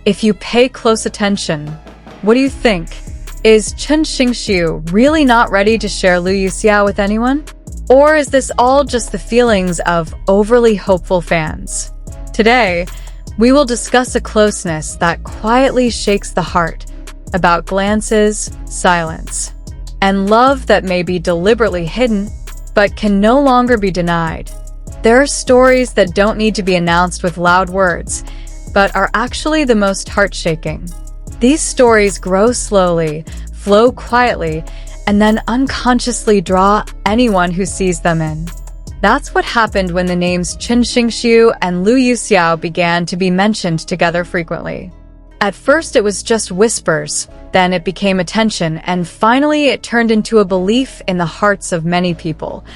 If you pay close attention, what do you think? Is Chen Xingxu really not ready to share Lu Yuxiao with anyone? Or is this all just the feelings of overly hopeful fans? Today, we will discuss a closeness that quietly shakes the heart, about glances, silence, and love that may be deliberately hidden, but can no longer be denied. There are stories that don't need to be announced with loud words, but are actually the most heart-shaking. These stories grow slowly, flow quietly, and then unconsciously draw anyone who sees them in. That's what happened when the names Chen Xingxu and Lu Yuxiao began to be mentioned together frequently. At first it was just whispers, then it became attention, and finally it turned into a belief in the hearts of many people.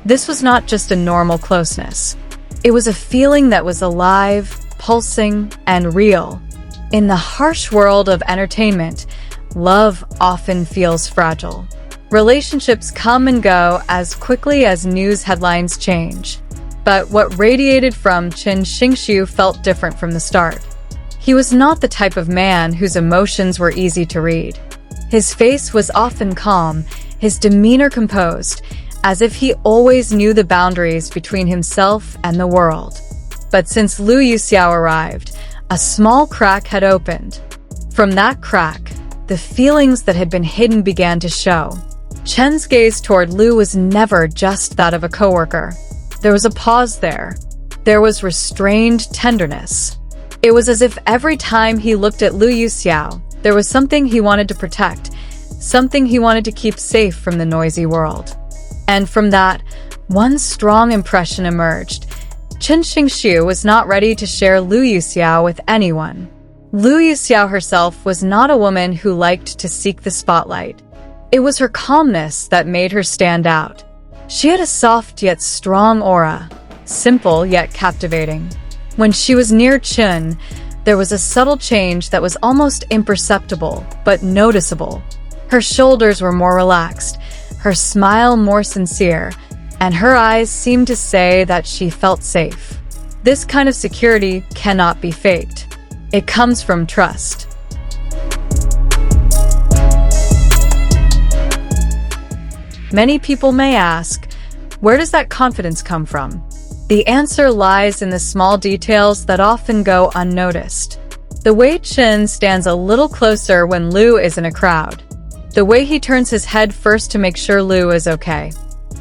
This was not just a normal closeness. It was a feeling that was alive, pulsing, and real. In the harsh world of entertainment, love often feels fragile. Relationships come and go as quickly as news headlines change. But what radiated from Chen Xingxu felt different from the start. He was not the type of man whose emotions were easy to read. His face was often calm, his demeanor composed, as if he always knew the boundaries between himself and the world. But since Lu Yuxiao arrived, a small crack had opened. From that crack, the feelings that had been hidden began to show. Chen's gaze toward Lu was never just that of a coworker. There was a pause there. There was restrained tenderness. It was as if every time he looked at Lu Yuxiao, there was something he wanted to protect, something he wanted to keep safe from the noisy world. And from that, one strong impression emerged. Chen Xingxu was not ready to share Lu Yuxiao with anyone. Lu Yuxiao herself was not a woman who liked to seek the spotlight. It was her calmness that made her stand out. She had a soft yet strong aura, simple yet captivating. When she was near Chen, there was a subtle change that was almost imperceptible, but noticeable. Her shoulders were more relaxed, her smile more sincere, and her eyes seemed to say that she felt safe. This kind of security cannot be faked. It comes from trust. Many people may ask, where does that confidence come from? The answer lies in the small details that often go unnoticed. The way Chen stands a little closer when Lu is in a crowd. The way he turns his head first to make sure Lu is okay.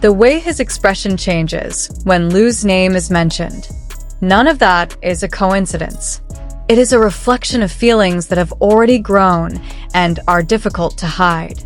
The way his expression changes when Lu's name is mentioned. None of that is a coincidence. It is a reflection of feelings that have already grown and are difficult to hide.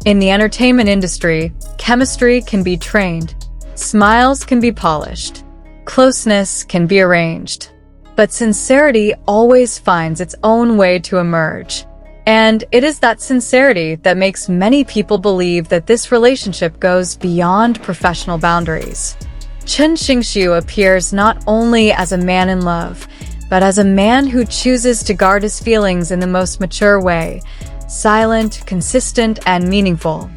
In the entertainment industry, chemistry can be trained, smiles can be polished, closeness can be arranged. But sincerity always finds its own way to emerge. And it is that sincerity that makes many people believe that this relationship goes beyond professional boundaries. Chen Xingxu appears not only as a man in love, but as a man who chooses to guard his feelings in the most mature way, silent, consistent, and meaningful.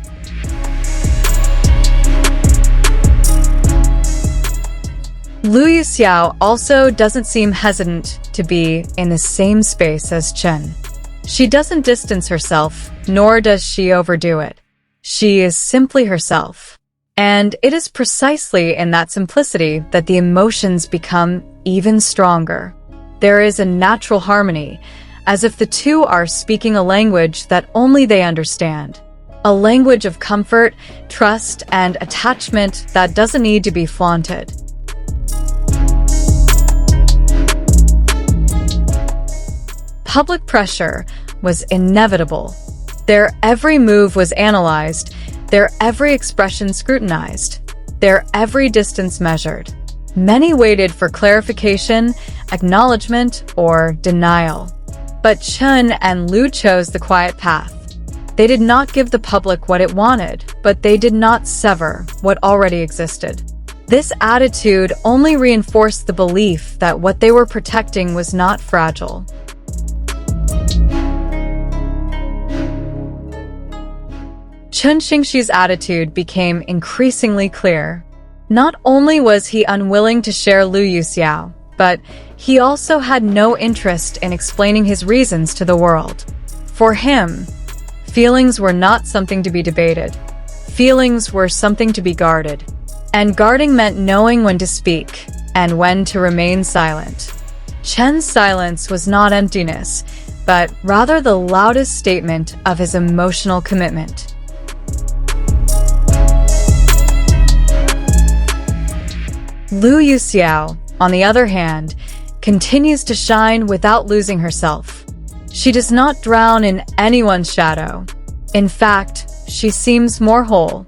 Lu Yuxiao also doesn't seem hesitant to be in the same space as Chen. She doesn't distance herself, nor does she overdo it. She is simply herself. And it is precisely in that simplicity that the emotions become even stronger. There is a natural harmony, as if the two are speaking a language that only they understand. A language of comfort, trust, and attachment that doesn't need to be flaunted. Public pressure was inevitable. Their every move was analyzed, their every expression scrutinized, their every distance measured. Many waited for clarification, acknowledgement, or denial. But Chen and Lu chose the quiet path. They did not give the public what it wanted, but they did not sever what already existed. This attitude only reinforced the belief that what they were protecting was not fragile. Chen Xingxu's attitude became increasingly clear. Not only was he unwilling to share Lu Yuxiao, but he also had no interest in explaining his reasons to the world. For him, feelings were not something to be debated. Feelings were something to be guarded. And guarding meant knowing when to speak and when to remain silent. Chen's silence was not emptiness, but rather the loudest statement of his emotional commitment. Lu Yuxiao, on the other hand, continues to shine without losing herself. She does not drown in anyone's shadow. In fact, she seems more whole.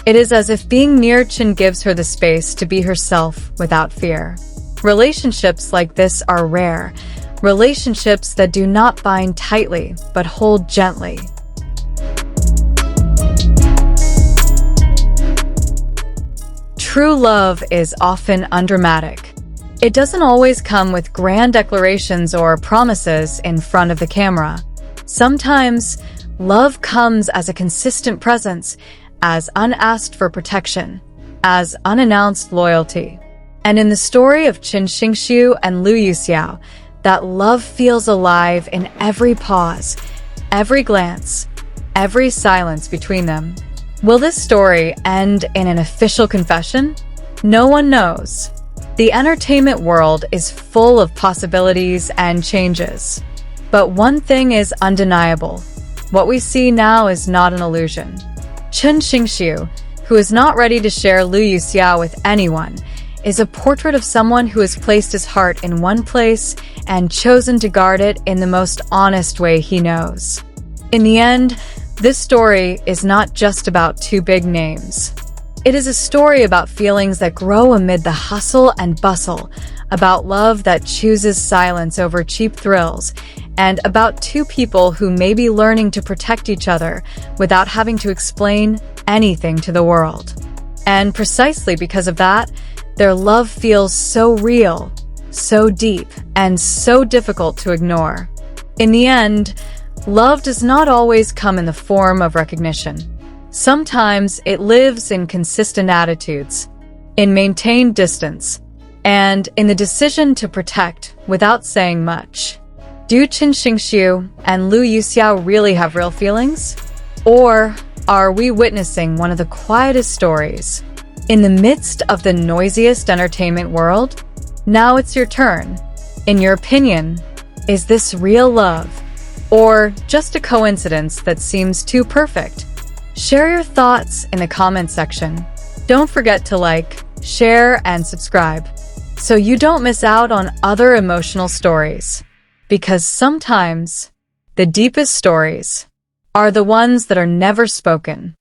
It is as if being near Chen gives her the space to be herself without fear. Relationships like this are rare. Relationships that do not bind tightly, but hold gently. True love is often undramatic. It doesn't always come with grand declarations or promises in front of the camera. Sometimes, love comes as a consistent presence, as unasked for protection, as unannounced loyalty. And in the story of Chen Xingxu and Lu Yuxiao, that love feels alive in every pause, every glance, every silence between them. Will this story end in an official confession? No one knows. The entertainment world is full of possibilities and changes. But one thing is undeniable. What we see now is not an illusion. Chen Xingxu, who is not ready to share Lu Yuxiao with anyone, is a portrait of someone who has placed his heart in one place and chosen to guard it in the most honest way he knows. In the end, this story is not just about two big names. It is a story about feelings that grow amid the hustle and bustle, about love that chooses silence over cheap thrills, and about two people who may be learning to protect each other without having to explain anything to the world. And precisely because of that, their love feels so real, so deep, and so difficult to ignore. In the end, love does not always come in the form of recognition. Sometimes it lives in consistent attitudes, in maintained distance, and in the decision to protect without saying much. Do Chen Xingxu and Lu Yuxiao really have real feelings? Or are we witnessing one of the quietest stories? In the midst of the noisiest entertainment world? Now it's your turn. In your opinion, is this real love? Or just a coincidence that seems too perfect? Share your thoughts in the comment section. Don't forget to like, share, and subscribe so you don't miss out on other emotional stories. Because sometimes, the deepest stories are the ones that are never spoken.